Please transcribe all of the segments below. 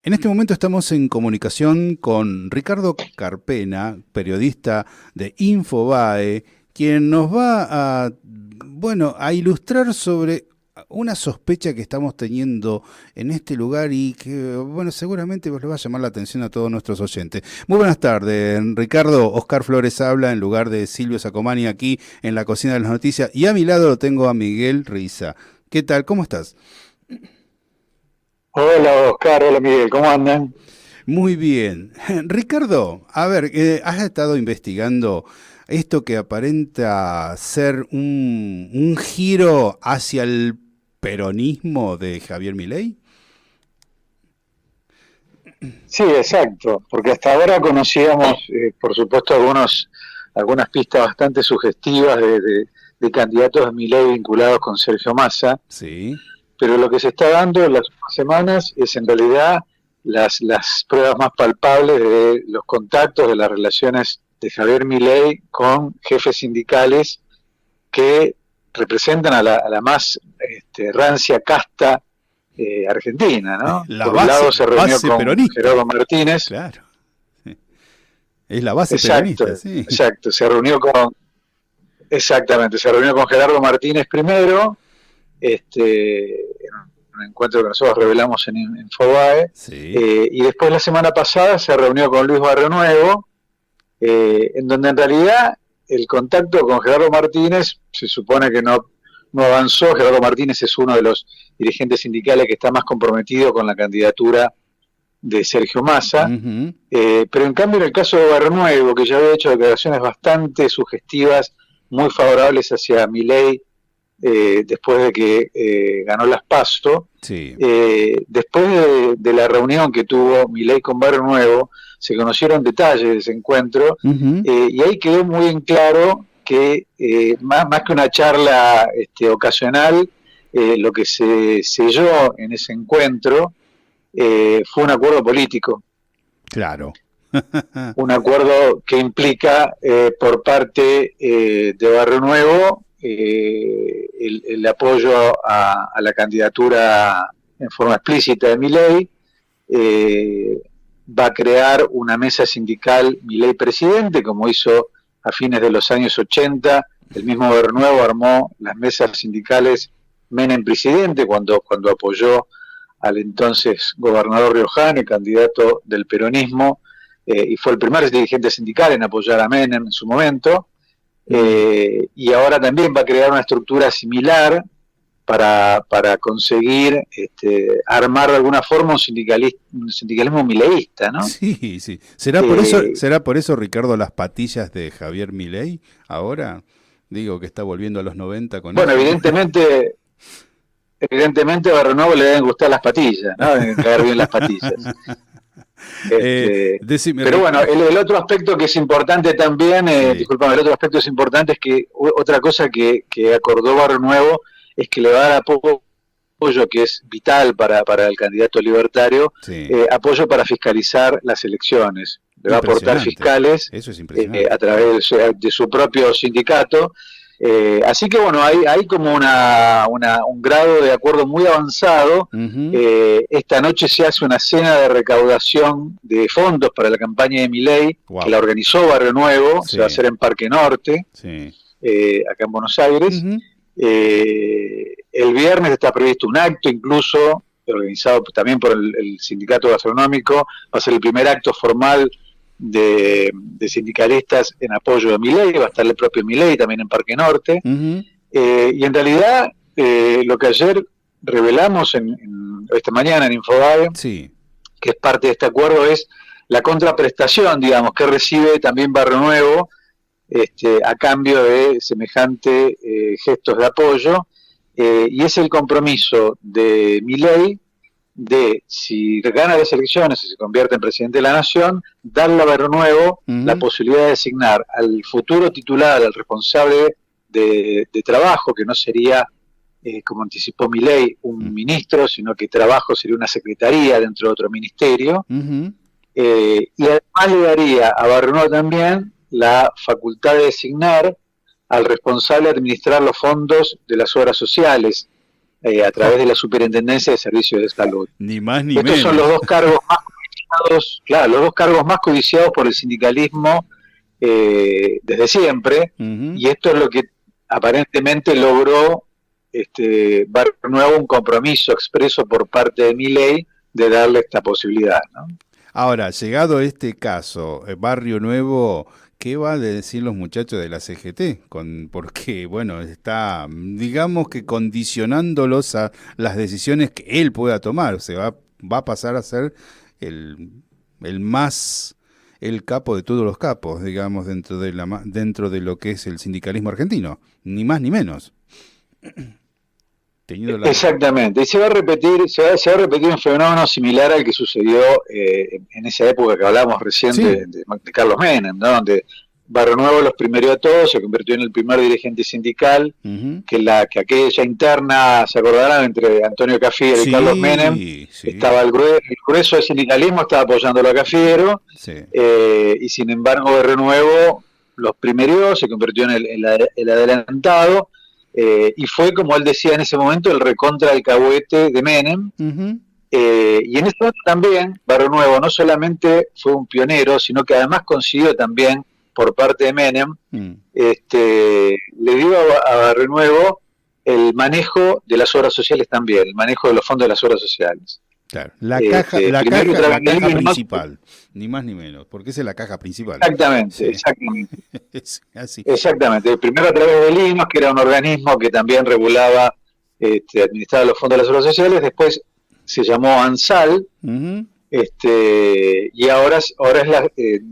En este momento estamos en comunicación con Ricardo Carpena, periodista de Infobae, quien nos va a ilustrar sobre una sospecha que estamos teniendo en este lugar y que, seguramente le va a llamar la atención a todos nuestros oyentes. Muy buenas tardes, Ricardo. Oscar Flores habla en lugar de Silvio Sacomani aquí en la cocina de las noticias y a mi lado lo tengo a Miguel Riza. ¿Qué tal? ¿Cómo estás? Hola Oscar, hola Miguel, ¿cómo andan? Muy bien. Ricardo, a ver, ¿has estado investigando esto que aparenta ser un giro hacia el peronismo de Javier Milei? Sí, exacto, porque hasta ahora conocíamos, por supuesto, algunas pistas bastante sugestivas de candidatos de Milei vinculados con Sergio Massa, Sí. pero lo que se está dando en las últimas semanas es en realidad las pruebas más palpables de los contactos, de las relaciones de Javier Milei con jefes sindicales que representan a la más rancia casta argentina, ¿no? La Por un lado base, se reunió base con peronista. Gerardo Martínez, Claro. Es la base exacto, peronista, sí. exacto, exactamente, se reunió con Gerardo Martínez primero, en un encuentro que nosotros revelamos en Infobae, Sí. y después la semana pasada se reunió con Luis Barrio Nuevo, en donde en realidad el contacto con Gerardo Martínez se supone que no avanzó. Gerardo Martínez es uno de los dirigentes sindicales que está más comprometido con la candidatura de Sergio Massa, Ujú. pero en cambio en el caso de Barrio Nuevo, que ya había hecho declaraciones bastante sugestivas, muy favorables hacia Milei, después de que ganó las PASO, Sí. después de la reunión que tuvo Milei con Barrio Nuevo, se conocieron detalles de ese encuentro, Ujú. y ahí quedó muy en claro que más que una charla ocasional, lo que se selló en ese encuentro fue un acuerdo político, Claro. un acuerdo que implica por parte de Barrio Nuevo el apoyo a la candidatura en forma explícita de Milei, eh, va a crear una mesa sindical Milei presidente, como hizo a fines de los años 80, el mismo Barrio Nuevo armó las mesas sindicales Menem presidente cuando apoyó al entonces gobernador riojano y candidato del peronismo, y fue el primer dirigente sindical en apoyar a Menem en su momento, Mm. y ahora también va a crear una estructura similar para conseguir armar de alguna forma un sindicalismo mileísta, ¿no? Sí, sí. Eh, ¿Será por eso, Ricardo, las patillas de Javier Milei ahora? Digo que está volviendo a los 90 con bueno, eso. evidentemente a Barrio Nuevo le deben gustar las patillas, ¿no? Deben caer bien las patillas. Decime, Pero Rick. bueno, el otro aspecto que es importante también, Sí, disculpame, el otro aspecto que es importante es que otra cosa que acordó Barrio Nuevo es que le va a dar apoyo que es vital para el candidato libertario, sí. apoyo para fiscalizar las elecciones. Le va a aportar Impresionante. fiscales Eso es a impresionante. través de su propio sindicato. Así que bueno, hay como un grado de acuerdo muy avanzado. Ujú. Esta noche se hace una cena de recaudación de fondos para la campaña de Milei, que la Wow. organizó Barrio Nuevo, se va a Sí, hacer en Parque Norte, sí. acá en Buenos Aires. Ujú. El viernes está previsto un acto incluso, organizado también por el Sindicato Gastronómico, va a ser el primer acto formal de sindicalistas en apoyo de Milei, va a estar el propio Milei también en Parque Norte, Ujú. y en realidad lo que ayer revelamos esta mañana en Infobae, Sí. que es parte de este acuerdo, es la contraprestación, digamos, que recibe también Barrio Nuevo a cambio de semejante gestos de apoyo, y es el compromiso de Milei de, si gana las elecciones y se convierte en presidente de la nación, darle a Barrio Nuevo la Ujú. posibilidad de designar al futuro titular, al responsable de trabajo, que no sería, como anticipó Milei, un ministro, sino que trabajo sería una secretaría dentro de otro ministerio, Ujú. y además le daría a Barrio Nuevo también la facultad de designar al responsable de administrar los fondos de las obras sociales a través de la Superintendencia de Servicios de Salud. Ni más ni Estos menos. son los dos cargos más codiciados, claro, los dos cargos más codiciados por el sindicalismo desde siempre, y esto es lo que aparentemente logró Barrio Nuevo, un compromiso expreso por parte de Milei de darle esta posibilidad, ¿no? Ahora, llegado este caso, Barrio Nuevo, ¿qué va a decir los muchachos de la CGT? Porque, bueno, está, digamos que condicionándolos a las decisiones que él pueda tomar. O sea, va a pasar a ser el capo de todos los capos, digamos, dentro de lo que es el sindicalismo argentino. Ni más ni menos. Exactamente, y se va a repetir un fenómeno similar al que sucedió en esa época que hablábamos recién, sí, de Carlos Menem, ¿no? Donde Barrio Nuevo los primerió a todos, se convirtió en el primer dirigente sindical, que aquella interna, se acordarán, entre Antonio Cafiero y Carlos Menem, sí, estaba el grueso del sindicalismo estaba apoyándolo a Cafiero, sí, y sin embargo Barrio Nuevo los primerió, se convirtió en el adelantado, y fue, como él decía en ese momento, el recontra alcahuete de Menem. Y en ese momento también Barrio Nuevo no solamente fue un pionero, sino que además consiguió también, por parte de Menem, le dio a Barrio Nuevo el manejo de las obras sociales también, el manejo de los fondos de las obras sociales. Claro, la caja principal, ni más ni menos, porque esa es la caja principal. Exactamente, sí, exactamente. Es así. Exactamente, primero a través de Linos, que era un organismo que también regulaba, administraba los fondos de las obras sociales, después se llamó ANSAL, y ahora es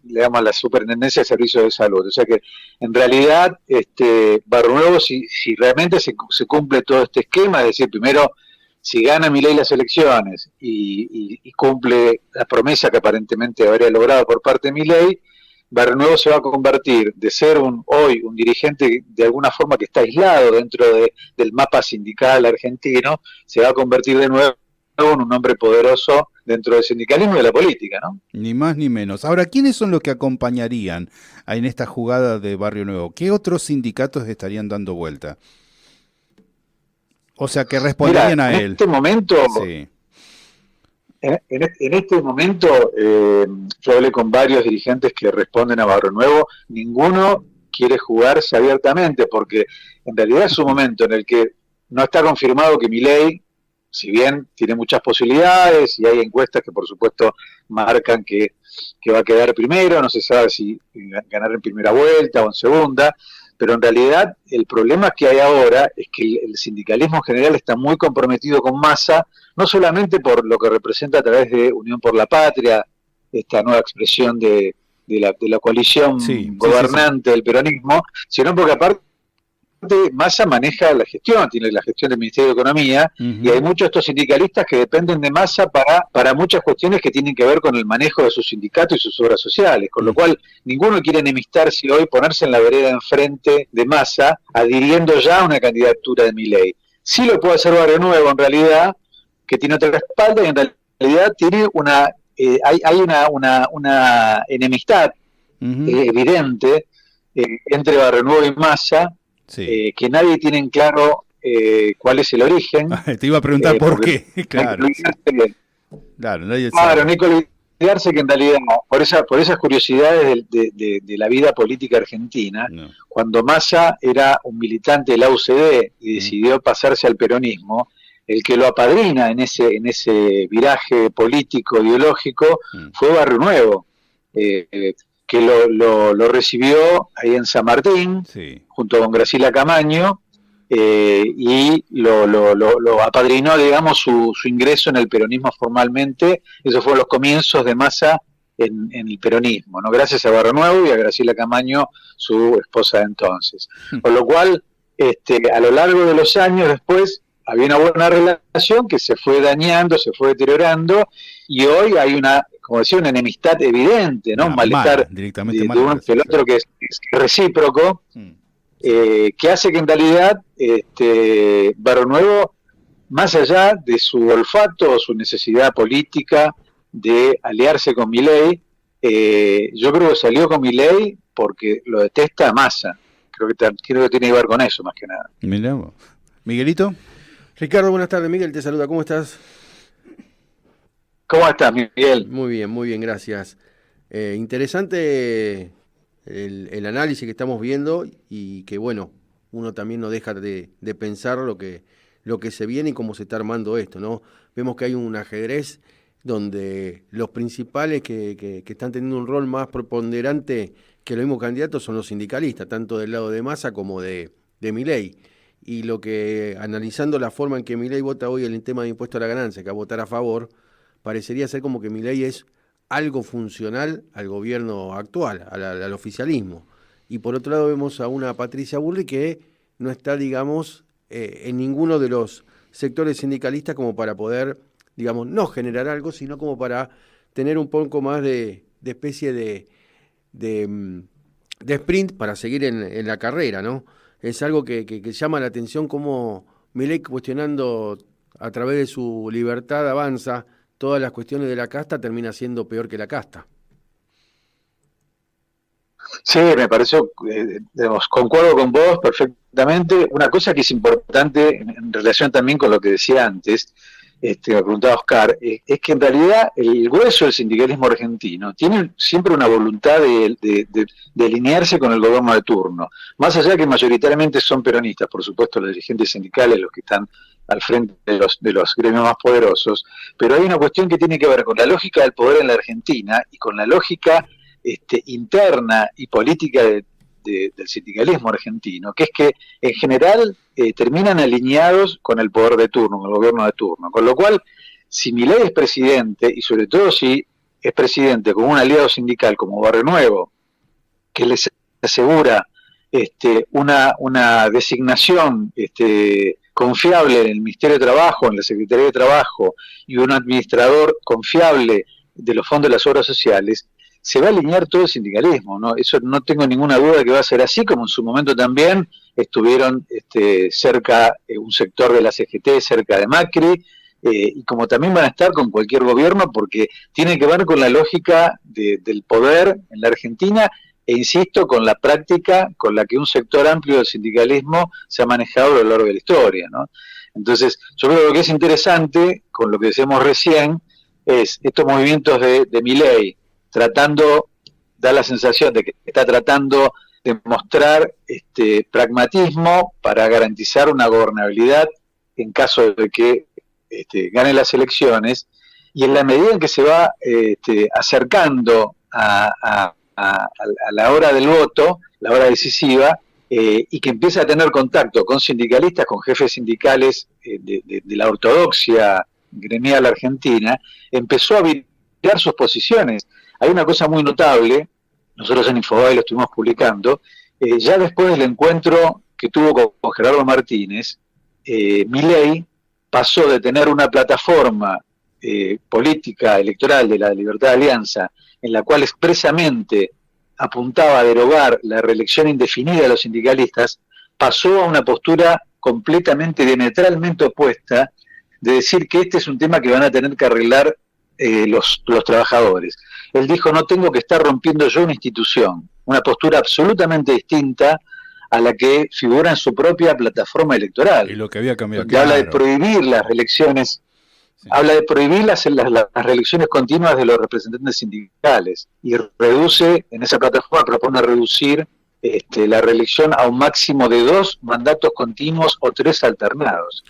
le llaman la Superintendencia de Servicios de Salud. O sea que en realidad Barrio Nuevo, si realmente se cumple todo este esquema, es decir, primero, si gana Milei las elecciones y cumple la promesa que aparentemente habría logrado por parte de Milei, Barrio Nuevo se va a convertir de ser hoy un dirigente de alguna forma que está aislado dentro del mapa sindical argentino, se va a convertir de nuevo en un hombre poderoso dentro del sindicalismo y de la política, ¿no? Ni más ni menos. Ahora, ¿quiénes son los que acompañarían en esta jugada de Barrio Nuevo? ¿Qué otros sindicatos estarían dando vuelta? O sea, que responderían a él. En este momento, sí, en este momento yo hablé con varios dirigentes que responden a Barrio Nuevo, ninguno quiere jugarse abiertamente, porque en realidad es un momento en el que no está confirmado que Milei, si bien tiene muchas posibilidades, y hay encuestas que por supuesto marcan que va a quedar primero, no se sabe si ganar en primera vuelta o en segunda, pero en realidad el problema que hay ahora es que el sindicalismo en general está muy comprometido con Massa, no solamente por lo que representa a través de Unión por la Patria, esta nueva expresión de la coalición gobernante del peronismo, sino porque aparte Massa maneja la gestión, tiene la gestión del Ministerio de Economía, y hay muchos de estos sindicalistas que dependen de Massa para muchas cuestiones que tienen que ver con el manejo de sus sindicatos y sus obras sociales, con lo cual ninguno quiere enemistarse hoy, ponerse en la vereda enfrente de Massa, adhiriendo ya a una candidatura de Milei. Sí lo puede hacer Barrio Nuevo en realidad, que tiene otra espalda, y en realidad tiene hay una enemistad evidente entre Barrio Nuevo y Massa, sí, que nadie tiene en claro cuál es el origen. Te iba a preguntar por qué. Claro, no hay que olvidarse que en realidad, por esas curiosidades de la vida política argentina, cuando Massa era un militante de la UCD y decidió pasarse al peronismo, el que lo apadrina en ese viraje político ideológico fue Barrio Nuevo, que lo recibió ahí en San Martín, sí, junto con Graciela Camaño, y lo apadrinó, digamos, su ingreso en el peronismo formalmente. Esos fueron los comienzos de Massa en el peronismo, ¿no? Gracias a Barrio Nuevo y a Graciela Camaño, su esposa de entonces. Con lo cual, a lo largo de los años después, había una buena relación que se fue dañando, se fue deteriorando, y hoy hay como decía, una enemistad evidente, ¿no? Un malestar directamente de uno que el otro que es recíproco, que hace que en realidad Barrio Nuevo, más allá de su olfato o su necesidad política de aliarse con Milei, yo creo que salió con Milei porque lo detesta a Massa. Creo que tiene que ver con eso más que nada. Mirá vos. Miguelito. Ricardo, buenas tardes. Miguel te saluda. ¿Cómo estás? ¿Cómo estás, Miguel? Muy bien, gracias. Interesante el análisis que estamos viendo y que, bueno, uno también no deja de pensar lo que se viene y cómo se está armando esto, ¿no? Vemos que hay un ajedrez donde los principales que están teniendo un rol más preponderante que los mismos candidatos son los sindicalistas, tanto del lado de Massa como de Milei. Y lo que, analizando la forma en que Milei vota hoy en el tema de impuesto a la ganancia, que va a votar a favor, parecería ser como que Milei es algo funcional al gobierno actual, al oficialismo. Y por otro lado vemos a una Patricia Bullrich que no está, digamos, en ninguno de los sectores sindicalistas como para poder, digamos, no generar algo, sino como para tener un poco más de especie de, de sprint para seguir en la carrera, ¿no? Es algo que llama la atención como Milei, cuestionando a través de su libertad, avanza todas las cuestiones de la casta, termina siendo peor que la casta. Sí, me pareció, digamos, concuerdo con vos perfectamente. Una cosa que es importante en relación también con lo que decía antes, me preguntaba Oscar, es que en realidad el grueso del sindicalismo argentino tiene siempre una voluntad de alinearse con el gobierno de turno. Más allá de que mayoritariamente son peronistas, por supuesto los dirigentes sindicales, los que están al frente de los gremios más poderosos, pero hay una cuestión que tiene que ver con la lógica del poder en la Argentina y con la lógica interna y política del sindicalismo argentino, que es que en general terminan alineados con el poder de turno, con el gobierno de turno. Con lo cual, si Milei es presidente, y sobre todo si es presidente con un aliado sindical como Barrio Nuevo, que les asegura una designación confiable en el Ministerio de Trabajo, en la Secretaría de Trabajo, y un administrador confiable de los fondos de las obras sociales, se va a alinear todo el sindicalismo, ¿no? Eso no tengo ninguna duda que va a ser así, como en su momento también estuvieron cerca un sector de la CGT, cerca de Macri, y como también van a estar con cualquier gobierno, porque tiene que ver con la lógica del poder en la Argentina, e insisto, con la práctica con la que un sector amplio del sindicalismo se ha manejado a lo largo de la historia, ¿no? Entonces, yo creo que lo que es interesante, con lo que decíamos recién, es estos movimientos de Milei, tratando, da la sensación de que está tratando de mostrar pragmatismo para garantizar una gobernabilidad en caso de que gane las elecciones, y en la medida en que se va acercando a la hora del voto, la hora decisiva, y que empieza a tener contacto con sindicalistas, con jefes sindicales de la ortodoxia gremial argentina, empezó a virar sus posiciones. Hay una cosa muy notable, nosotros en Infobae lo estuvimos publicando, ya después del encuentro que tuvo con Gerardo Martínez, Milei pasó de tener una plataforma política electoral de la Libertad de Alianza, en la cual expresamente apuntaba a derogar la reelección indefinida de los sindicalistas, pasó a una postura completamente diametralmente opuesta, de decir que este es un tema que van a tener que arreglar los trabajadores. Él dijo, no tengo que estar rompiendo yo una institución, una postura absolutamente distinta a la que figura en su propia plataforma electoral. Y lo que había cambiado, donde habla de prohibir las reelecciones, sí. Habla de prohibir las reelecciones continuas de los representantes sindicales, y reduce, en esa plataforma propone reducir la reelección a un máximo de 2 mandatos continuos o 3 alternados.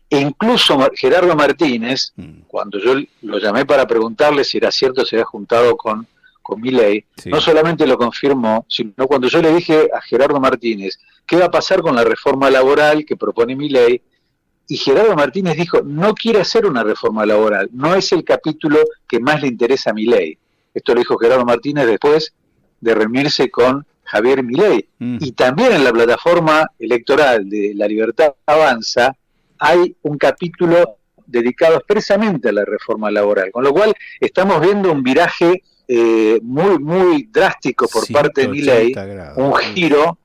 E incluso Gerardo Martínez, cuando yo lo llamé para preguntarle si era cierto se había juntado con Milei, sí, no solamente lo confirmó, sino cuando yo le dije a Gerardo Martínez qué va a pasar con la reforma laboral que propone Milei, y Gerardo Martínez dijo, no quiere hacer una reforma laboral, no es el capítulo que más le interesa a Milei. Esto lo dijo Gerardo Martínez después de reunirse con Javier Milei. Y también en la plataforma electoral de La Libertad Avanza hay un capítulo dedicado expresamente a la reforma laboral, con lo cual estamos viendo un viraje muy drástico por parte de Milei, un giro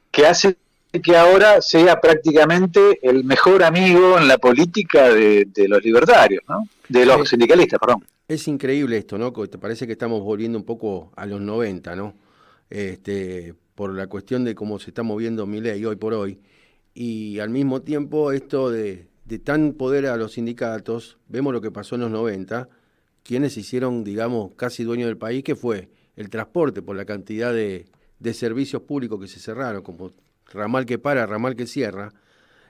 que hace que ahora sea prácticamente el mejor amigo en la política de los libertarios, ¿no? De los sindicalistas, perdón. Es increíble esto, ¿no? Te parece que estamos volviendo un poco a los 90, ¿no? Por la cuestión de cómo se está moviendo Milei hoy por hoy. Y al mismo tiempo esto de de tan poder a los sindicatos, vemos lo que pasó en los 90, quienes se hicieron, digamos, casi dueños del país, que fue el transporte, por la cantidad de servicios públicos que se cerraron, como ramal que para, ramal que cierra,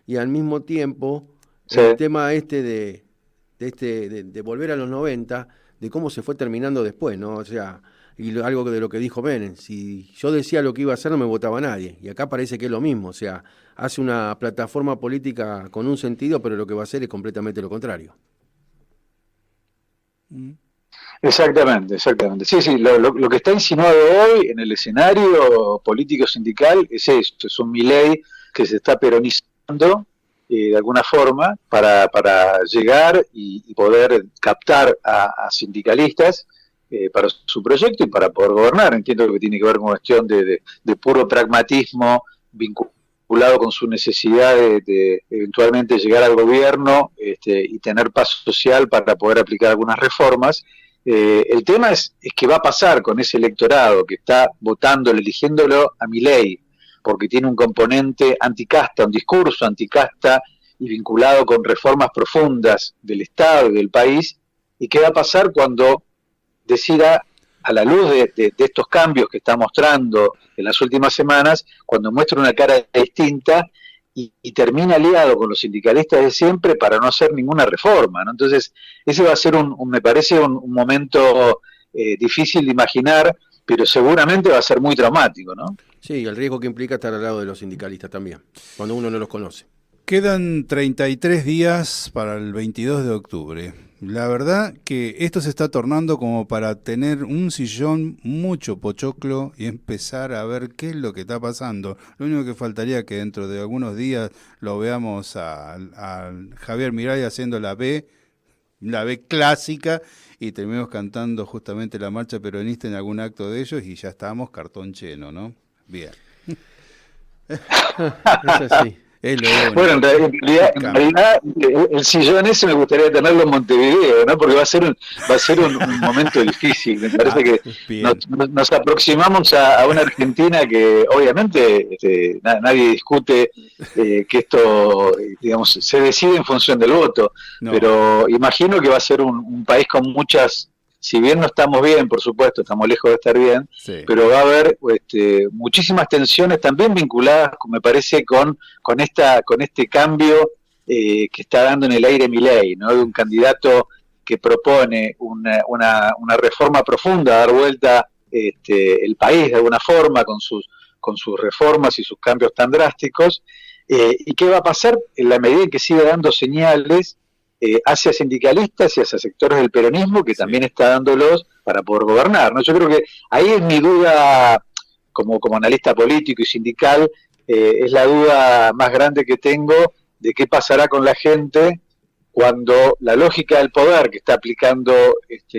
y al mismo tiempo Sí. el tema de volver a los 90, de cómo se fue terminando después, ¿no? O sea, algo de lo que dijo Menem, si yo decía lo que iba a hacer no me votaba nadie, y acá parece que es lo mismo, o sea, hace una plataforma política con un sentido, pero lo que va a hacer es completamente lo contrario. Exactamente, exactamente. Sí, sí, lo que está insinuado hoy en el escenario político sindical es esto, es un Milei que se está peronizando de alguna forma para llegar y poder captar a sindicalistas para su proyecto y para poder gobernar. Entiendo que tiene que ver con cuestión de puro pragmatismo vinculado con su necesidad de eventualmente llegar al gobierno y tener paz social para poder aplicar algunas reformas. El tema es qué va a pasar con ese electorado que está votándolo, eligiéndolo a Milei, porque tiene un componente anticasta, un discurso anticasta y vinculado con reformas profundas del Estado y del país, y qué va a pasar cuando decida, a la luz de estos cambios que está mostrando en las últimas semanas, cuando muestra una cara distinta y termina aliado con los sindicalistas de siempre para no hacer ninguna reforma, ¿no? Entonces, ese va a ser, me parece, un momento difícil de imaginar, pero seguramente va a ser muy traumático, ¿no? Sí, el riesgo que implica estar al lado de los sindicalistas también, cuando uno no los conoce. Quedan 33 días para el 22 de octubre. La verdad que esto se está tornando como para tener un sillón mucho pochoclo y empezar a ver qué es lo que está pasando. Lo único que faltaría que dentro de algunos días lo veamos a Javier Milei haciendo la B clásica, y terminemos cantando justamente la marcha peronista en algún acto de ellos y ya estamos cartón lleno, ¿no? Bien. Es así. Bueno, en realidad el sillón ese me gustaría tenerlo en Montevideo, ¿no? Porque va a ser un momento difícil. Me parece que nos aproximamos a una Argentina que obviamente nadie discute que esto, digamos, se decide en función del voto, no. Pero imagino que va a ser un país con muchas, si bien no estamos bien, por supuesto, estamos lejos de estar bien, sí, pero va a haber muchísimas tensiones también vinculadas, me parece, con este cambio que está dando en el aire Milei, ¿no? De un candidato que propone una reforma profunda, dar vuelta el país de alguna forma con sus reformas y sus cambios tan drásticos, y qué va a pasar en la medida en que siga dando señales hacia sindicalistas y hacia sectores del peronismo que también está dándolos para poder gobernar, ¿no? Yo creo que ahí es mi duda como analista político y sindical, es la duda más grande que tengo de qué pasará con la gente cuando la lógica del poder que está aplicando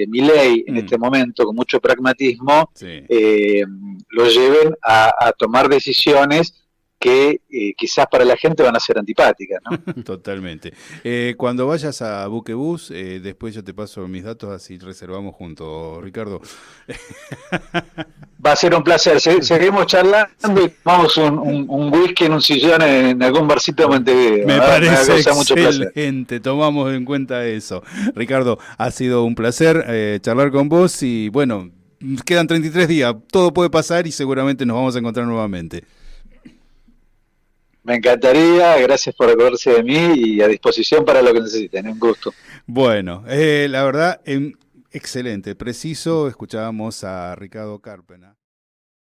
Milei en este momento con mucho pragmatismo lo lleven a tomar decisiones que quizás para la gente van a ser antipáticas, ¿no? Totalmente. Cuando vayas a Buquebus, después yo te paso mis datos, así reservamos juntos, Ricardo. Va a ser un placer. Seguimos charlando y tomamos un whisky en un sillón en algún barcito de Montevideo. Me parece excelente, tomamos en cuenta eso. Ricardo, ha sido un placer charlar con vos y bueno, quedan 33 días, todo puede pasar y seguramente nos vamos a encontrar nuevamente. Me encantaría, gracias por acordarse de mí y a disposición para lo que necesiten, un gusto. Bueno, la verdad, excelente, preciso, escuchábamos a Ricardo Carpena.